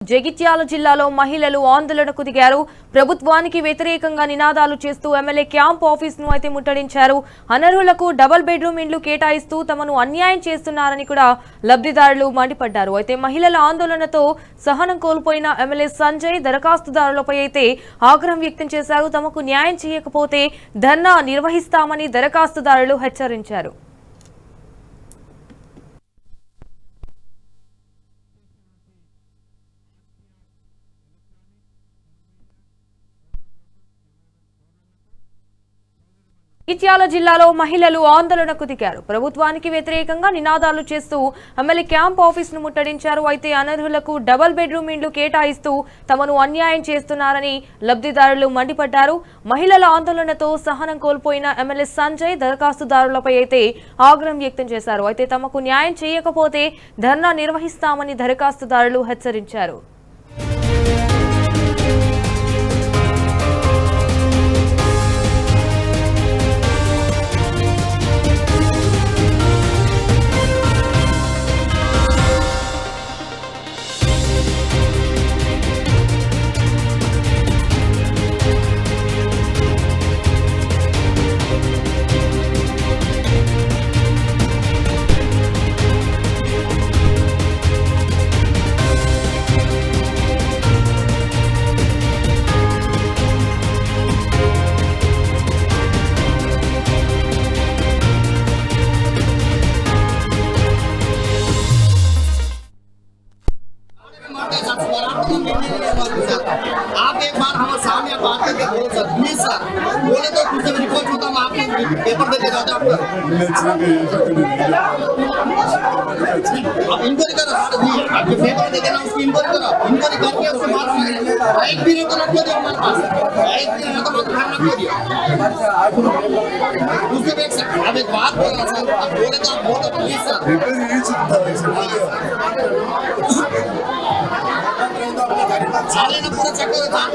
జగిత్యాల జిల్లాలో మహిళలు ఆందోళనకు దిగారు. ప్రభుత్వానికి వ్యతిరేకంగా నినాదాలు చేస్తూ ఎమ్మెల్యే క్యాంప్ ఆఫీస్ ను అయితే ముట్టడించారు. అనర్హులకు డబుల్ బెడ్రూమ్ ఇండ్లు కేటాయిస్తూ తమను అన్యాయం చేస్తున్నారని కూడా లబ్ధిదారులు మండిపడ్డారు. అయితే మహిళల ఆందోళనతో సహనం కోల్పోయిన ఎమ్మెల్యే సంజయ్ దరఖాస్తుదారులపై అయితే ఆగ్రహం వ్యక్తం చేశారు. తమకు న్యాయం చేయకపోతే ధర్నా నిర్వహిస్తామని దరఖాస్తుదారులు హెచ్చరించారు. జగిత్యాల జిల్లాలో మహిళలు ఆందోళనకు దిగారు. ప్రభుత్వానికి వ్యతిరేకంగా నినాదాలు చేస్తూ ఎమ్మెల్యే క్యాంప్ ఆఫీస్ ను ముట్టడించారు. అయితే అనర్హులకు డబుల్ బెడ్రూమ్ ఇండ్లు కేటాయిస్తూ తమను అన్యాయం చేస్తున్నారని లబ్ధిదారులు మండిపడ్డారు. మహిళల ఆందోళనతో సహనం కోల్పోయిన ఎమ్మెల్యే సంజయ్ దరఖాస్తుదారులపై అయితే ఆగ్రహం వ్యక్తం చేశారు. అయితే తమకు న్యాయం చేయకపోతే ధర్నా నిర్వహిస్తామని దరఖాస్తుదారులు హెచ్చరించారు. आप एक बार हमारे सामने बात करके बोलो सर, प्लीज सर, बोले तो कुछ रिपोर्ट होता हम आपको पेपर देते जाते आपको। आप इंक्वायरी करो सर जी, आपके पेपर देते ना उसकी इंक्वायरी करो, इंक्वायरी करके उसके बाद एक भी तो रख दिया हमारे पास, एक भी तो मत घर रख दिया। उसके बाद सर अब एक बात बोल रहा सर, आप बोले तो आप बोलो प्लीज सर। चाले ना पूरा चेक करो सर,